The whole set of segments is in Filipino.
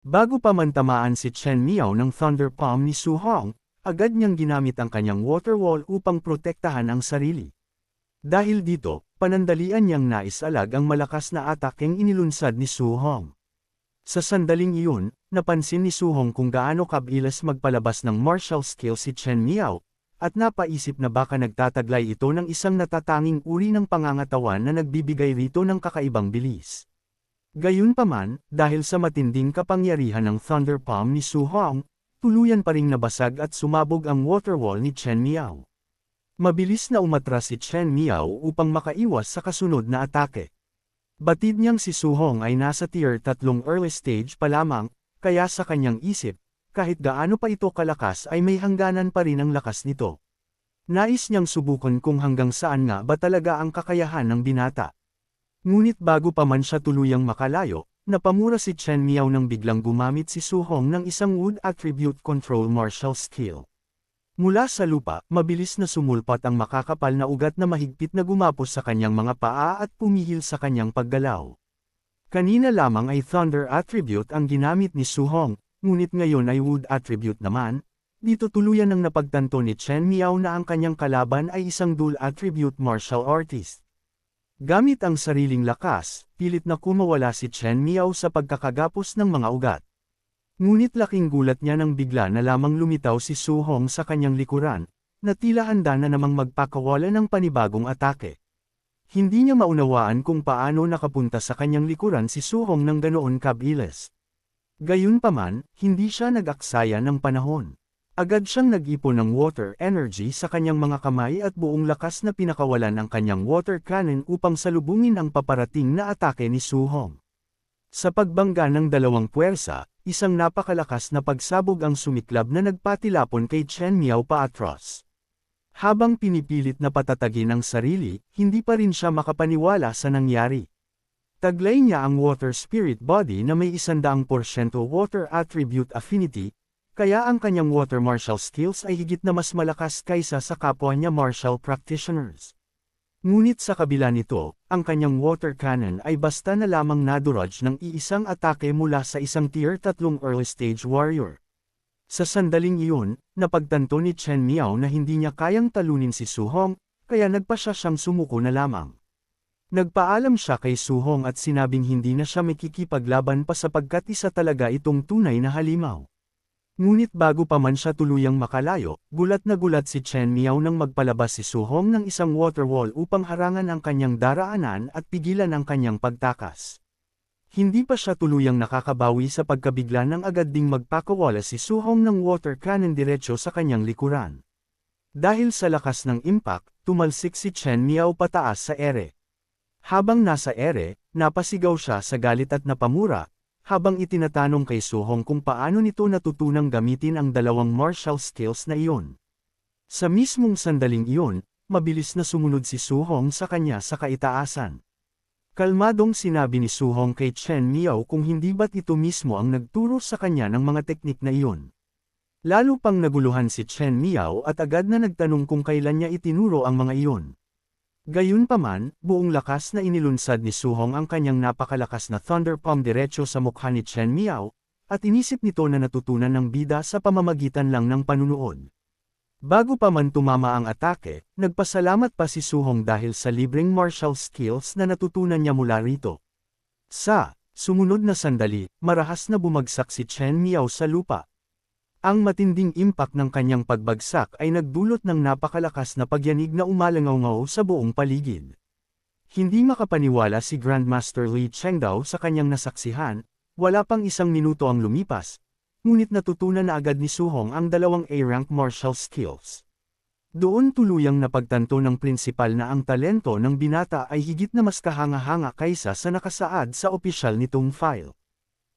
Bago pa man tamaan si Chen Miao ng Thunder Palm ni Su Hong, agad niyang ginamit ang kanyang water wall upang protektahan ang sarili. Dahil dito, panandalian niyang naisalag ang malakas na atakeng inilunsad ni Su Hong. Sa sandaling iyon, napansin ni Su Hong kung gaano kabilis magpalabas ng martial skill si Chen Miao, at napaisip na baka nagtataglay ito ng isang natatanging uri ng pangangatawan na nagbibigay rito ng kakaibang bilis. Gayunpaman, dahil sa matinding kapangyarihan ng Thunder Palm ni Su Hong, tuluyan pa ring nabasag at sumabog ang water wall ni Chen Miao. Mabilis na umatras si Chen Miao upang makaiwas sa kasunod na atake. Batid niyang si Su Hong ay nasa tier 3 early stage pa lamang, kaya sa kanyang isip, kahit gaano pa ito kalakas ay may hangganan pa rin ang lakas nito. Nais niyang subukan kung hanggang saan nga ba talaga ang kakayahan ng binata. Ngunit bago pa man siya tuluyang makalayo, napamura si Chen Miao nang biglang gumamit si Su Hong ng isang Wood Attribute Control martial skill. Mula sa lupa, mabilis na sumulpat ang makakapal na ugat na mahigpit na gumapos sa kanyang mga paa at pumihil sa kanyang paggalaw. Kanina lamang ay Thunder Attribute ang ginamit ni Su Hong, ngunit ngayon ay Wood Attribute naman. Dito tuluyan ang napagtanto ni Chen Miao na ang kanyang kalaban ay isang Dual Attribute martial artist. Gamit ang sariling lakas, pilit na kumawala si Chen Miao sa pagkakagapos ng mga ugat. Ngunit laking gulat niya nang bigla na lamang lumitaw si Su Hong sa kanyang likuran, na tila handa na namang magpakawala ng panibagong atake. Hindi niya maunawaan kung paano nakapunta sa kanyang likuran si Su Hong ng ganoon kabilis. Gayunpaman, hindi siya nag-aksaya ng panahon. Agad siyang nag-ipon ng water energy sa kanyang mga kamay at buong lakas na pinakawalan ang kanyang water cannon upang salubungin ang paparating na atake ni Su Hong. Sa pagbangga ng dalawang puwersa, isang napakalakas na pagsabog ang sumiklab na nagpatilapon kay Chen Miao paatras. Habang pinipilit na patatagin ang sarili, hindi pa rin siya makapaniwala sa nangyari. Taglay niya ang water spirit body na may 100% water attribute affinity, kaya ang kanyang water martial skills ay higit na mas malakas kaysa sa kapwa niya martial practitioners. Ngunit sa kabila nito, ang kanyang water cannon ay basta na lamang nadurage ng iisang atake mula sa isang tier 3 early stage warrior. Sa sandaling iyon, napagtanto ni Chen Miao na hindi niya kayang talunin si Su Hong, kaya nagpasya siyang sumuko na lamang. Nagpaalam siya kay Su Hong at sinabing hindi na siya makikipaglaban pa sapagkat isa talaga itong tunay na halimaw. Ngunit bago pa man siya tuluyang makalayo, gulat na gulat si Chen Miao nang magpalabas si Su Hong ng isang water wall upang harangan ang kanyang daraanan at pigilan ang kanyang pagtakas. Hindi pa siya tuluyang nakakabawi sa pagkabigla nang agad ding magpakawala si Su Hong ng water cannon diretso sa kanyang likuran. Dahil sa lakas ng impact, tumalsik si Chen Miao pataas sa ere. Habang nasa ere, napasigaw siya sa galit at napamura, habang itinatanong kay Su Hong kung paano nito natutunang gamitin ang dalawang martial skills na iyon. Sa mismong sandaling iyon, mabilis na sumunod si Su Hong sa kanya sa kaitaasan. Kalmadong sinabi ni Su Hong kay Chen Miao kung hindi ba't ito mismo ang nagturo sa kanya ng mga teknik na iyon. Lalo pang naguluhan si Chen Miao at agad na nagtanong kung kailan niya itinuro ang mga iyon. Gayunpaman, buong lakas na inilunsad ni Su Hong ang kanyang napakalakas na Thunder Palm diretso sa mukha ni Chen Miao, at inisip nito na natutunan ng bida sa pamamagitan lang ng panunood. Bago pa man tumama ang atake, nagpasalamat pa si Su Hong dahil sa libreng martial skills na natutunan niya mula rito. Sa sumunod na sandali, marahas na bumagsak si Chen Miao sa lupa. Ang matinding impact ng kanyang pagbagsak ay nagdulot ng napakalakas na pagyanig na umalangaw-ngaw sa buong paligid. Hindi makapaniwala si Grandmaster Li Chengdao sa kanyang nasaksihan, wala pang isang minuto ang lumipas, ngunit natutunan na agad ni Su Hong ang dalawang A-rank martial skills. Doon tuluyang napagtanto ng prinsipal na ang talento ng binata ay higit na mas kahanga-hanga kaysa sa nakasaad sa opisyal nitong file.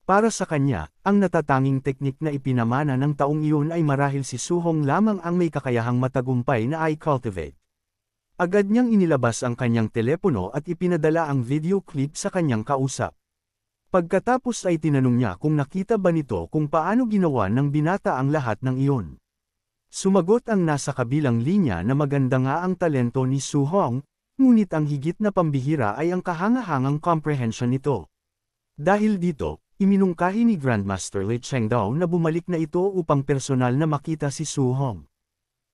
Para sa kanya, ang natatanging teknik na ipinamana ng taong iyon ay marahil si Su Hong lamang ang may kakayahang matagumpay na i-cultivate. Agad niyang inilabas ang kanyang telepono at ipinadala ang video clip sa kanyang kausap. Pagkatapos ay tinanong niya kung nakita ba nito kung paano ginawa ng binata ang lahat ng iyon. Sumagot ang nasa kabilang linya na maganda nga ang talento ni Su Hong, ngunit ang higit na pambihira ay ang kahangahangang comprehension nito. Dahil dito, iminungkahi ni Grandmaster Li Chengdao na bumalik na ito upang personal na makita si Su Hong.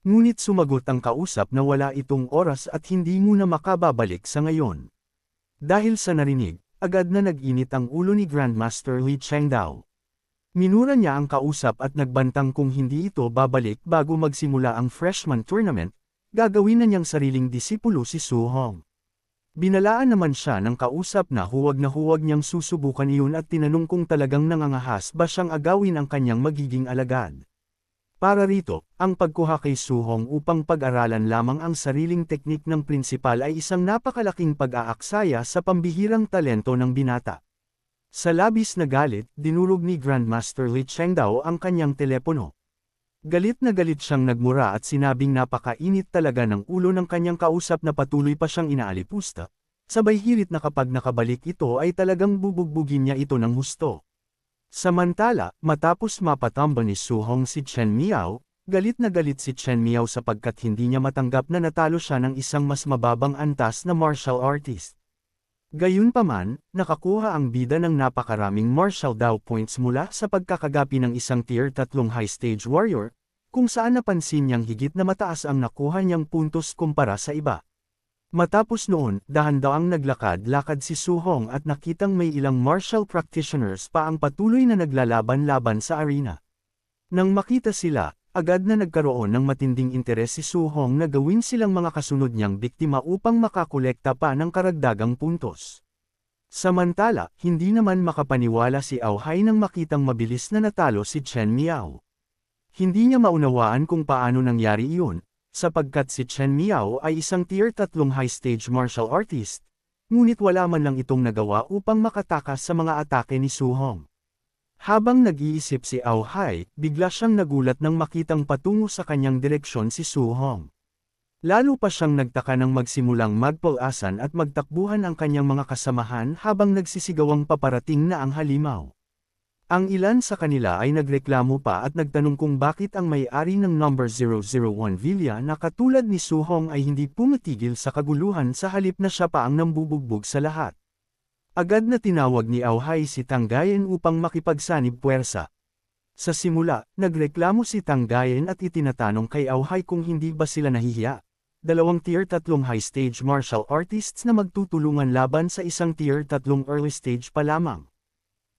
Ngunit sumagot ang kausap na wala itong oras at hindi muna makababalik sa ngayon. Dahil sa narinig, agad na nag-init ang ulo ni Grandmaster Li Chengdao. Minura niya ang kausap at nagbantang kung hindi ito babalik bago magsimula ang freshman tournament, gagawin na niyang sariling disipulo si Su Hong. Binalaan naman siya ng kausap na huwag niyang susubukan iyon at tinanong kung talagang nangangahas ba siyang agawin ang kanyang magiging alagad. Para rito, ang pagkuha kay Su Hong upang pag-aralan lamang ang sariling teknik ng prinsipal ay isang napakalaking pag-aaksaya sa pambihirang talento ng binata. Sa labis na galit, dinurog ni Grandmaster Li Chengdao ang kanyang telepono. Galit na galit siyang nagmura at sinabing napakainit talaga ng ulo ng kanyang kausap na patuloy pa siyang inaalipusta, sabay hirit na kapag nakabalik ito ay talagang bubugbugin niya ito ng husto. Samantala, matapos mapatamba ni Su Hong si Chen Miao, galit na galit si Chen Miao sapagkat hindi niya matanggap na natalo siya ng isang mas mababang antas na martial artist. Gayunpaman, nakakuha ang bida ng napakaraming martial Dao points mula sa pagkakagapi ng isang Tier 3 high stage warrior, kung saan napansin niyang higit na mataas ang nakuha niyang puntos kumpara sa iba. Matapos noon, dahan-daang naglakad-lakad si Su Hong at nakitang may ilang martial practitioners pa ang patuloy na naglalaban-laban sa arena. Nang makita sila, agad na nagkaroon ng matinding interes si Su Hong na gawin silang mga kasunod niyang biktima upang makakolekta pa ng karagdagang puntos. Samantala, hindi naman makapaniwala si Ao Hai nang makitang mabilis na natalo si Chen Miao. Hindi niya maunawaan kung paano nangyari iyon, sapagkat si Chen Miao ay isang Tier 3 high-stage martial artist, ngunit wala man lang itong nagawa upang makatakas sa mga atake ni Su Hong. Habang nag-iisip si Ao Hai, bigla siyang nagulat nang makitang patungo sa kanyang direksyon si Su Hong. Lalo pa siyang nagtaka nang magsimulang magpulasan at magtakbuhan ang kanyang mga kasamahan habang nagsisigawang paparating na ang halimaw. Ang ilan sa kanila ay nagreklamo pa at nagtanong kung bakit ang may-ari ng number 001 Villa na katulad ni Su Hong ay hindi pumatigil sa kaguluhan sa halip na siya pa ang nambubugbog sa lahat. Agad na tinawag ni Ao Hai si Tang Gayen upang makipagsanib puwersa. Sa simula, nagreklamo si Tang Gayen at itinatanong kay Ao Hai kung hindi ba sila nahihiya. Dalawang Tier 3 high-stage martial artists na magtutulungan laban sa isang Tier 3 early stage pa lamang.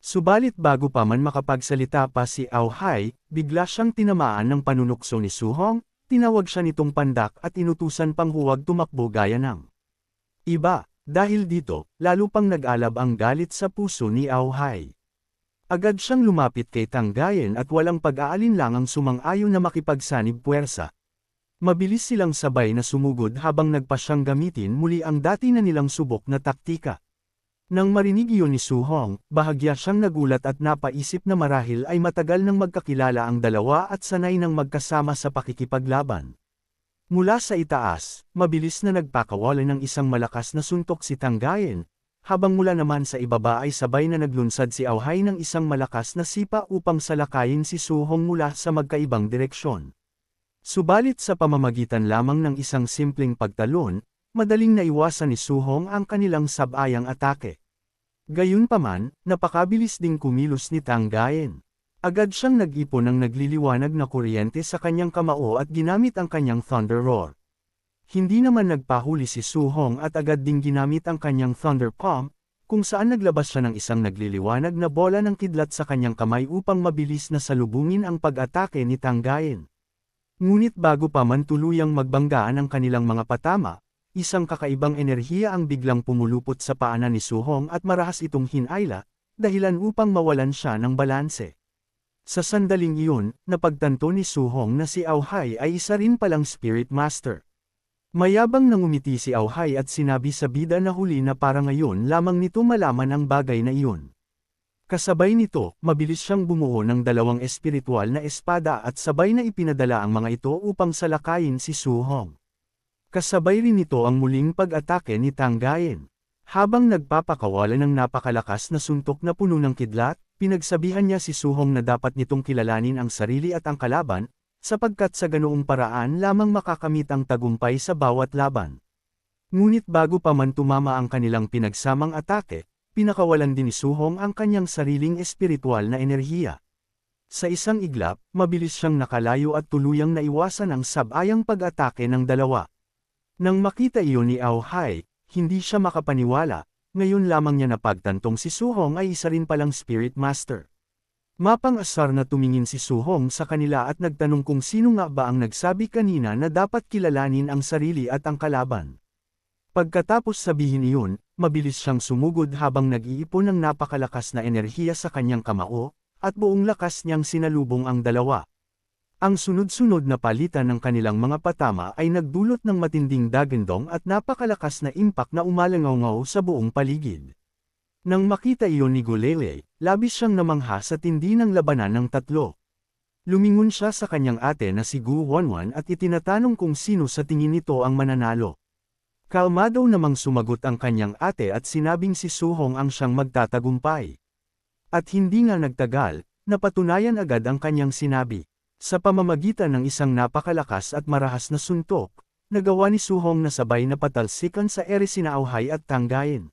Subalit bago pa man makapagsalita pa si Ao Hai, bigla siyang tinamaan ng panunukso ni Su Hong, tinawag siya nitong pandak at inutusan pang huwag tumakbo gaya ng iba. Dahil dito, lalo pang nag-alab ang galit sa puso ni Ao Hai. Agad siyang lumapit kay Tang Gayen at walang pag-aalinlangang sumang-ayon na makipagsanib puwersa. Mabilis silang sabay na sumugod habang nagpa siyang gamitin muli ang dati na nilang subok na taktika. Nang marinig iyon ni Su Hong, bahagya siyang nagulat at napaisip na marahil ay matagal nang magkakilala ang dalawa at sanay nang magkasama sa pakikipaglaban. Mula sa itaas, mabilis na nagpakawala ng isang malakas na suntok si Tang Gayen, habang mula naman sa ibaba ay sabay na naglunsad si Ao Hai ng isang malakas na sipa upang salakayin si Su Hong mula sa magkaibang direksyon. Subalit sa pamamagitan lamang ng isang simpleng pagtalon, madaling naiwasan ni Su Hong ang kanilang sabayang atake. Gayunpaman, napakabilis ding kumilos ni Tang Gayen. Agad siyang nag-ipon ng nagliliwanag na kuryente sa kanyang kamao at ginamit ang kanyang Thunder Roar. Hindi naman nagpahuli si Su Hong at agad ding ginamit ang kanyang Thunder Palm, kung saan naglabas siya ng isang nagliliwanag na bola ng kidlat sa kanyang kamay upang mabilis na salubungin ang pag-atake ni Tang Gayen. Ngunit bago pa man tuluyang magbanggaan ang kanilang mga patama, isang kakaibang enerhiya ang biglang pumulupot sa paanan ni Su Hong at marahas itong hinayla, dahilan upang mawalan siya ng balanse. Sa sandaling iyon, napagtanto ni Su Hong na si Ao Hai ay isa rin palang Spirit Master. Mayabang nangumiti si Ao Hai at sinabi sa bida na huli na para ngayon lamang nito malaman ang bagay na iyon. Kasabay nito, mabilis siyang bumuo ng dalawang espiritual na espada at sabay na ipinadala ang mga ito upang salakayin si Su Hong. Kasabay rin nito ang muling pag-atake ni Tang Gayen. Habang nagpapakawala ng napakalakas na suntok na puno ng kidlat, pinagsabihan niya si Su Hong na dapat nitong kilalanin ang sarili at ang kalaban, sapagkat sa ganoong paraan lamang makakamit ang tagumpay sa bawat laban. Ngunit bago pa man tumama ang kanilang pinagsamang atake, pinakawalan din ni Suhong ang kanyang sariling espiritual na enerhiya. Sa isang iglap, mabilis siyang nakalayo at tuluyang naiwasan ang sabayang pag-atake ng dalawa. Nang makita iyon ni Ao Hai, hindi siya makapaniwala, ngayon lamang niya napagtantong si Suhong ay isa rin palang Spirit Master. Mapang-asar na tumingin si Suhong sa kanila at nagtanong kung sino nga ba ang nagsabi kanina na dapat kilalanin ang sarili at ang kalaban. Pagkatapos sabihin iyon, mabilis siyang sumugod habang nag-iipon ng napakalakas na enerhiya sa kanyang kamao, at buong lakas niyang sinalubong ang dalawa. Ang sunod-sunod na palitan ng kanilang mga patama ay nagdulot ng matinding dagandong at napakalakas na impact na umalangaw-ngaw sa buong paligid. Nang makita iyon ni Gulele, labis siyang namangha sa tindi ng labanan ng tatlo. Lumingon siya sa kanyang ate na si Gu Wanwan at itinatanong kung sino sa tingin nito ang mananalo. Kalmado namang sumagot ang kanyang ate at sinabing si Suhong ang siyang magtatagumpay. At hindi nga nagtagal, napatunayan agad ang kanyang sinabi. Sa pamamagitan ng isang napakalakas at marahas na suntok, nagawa ni Suhong na sabay na patalsikan sa ere sina Ao Hai at Tanggayin.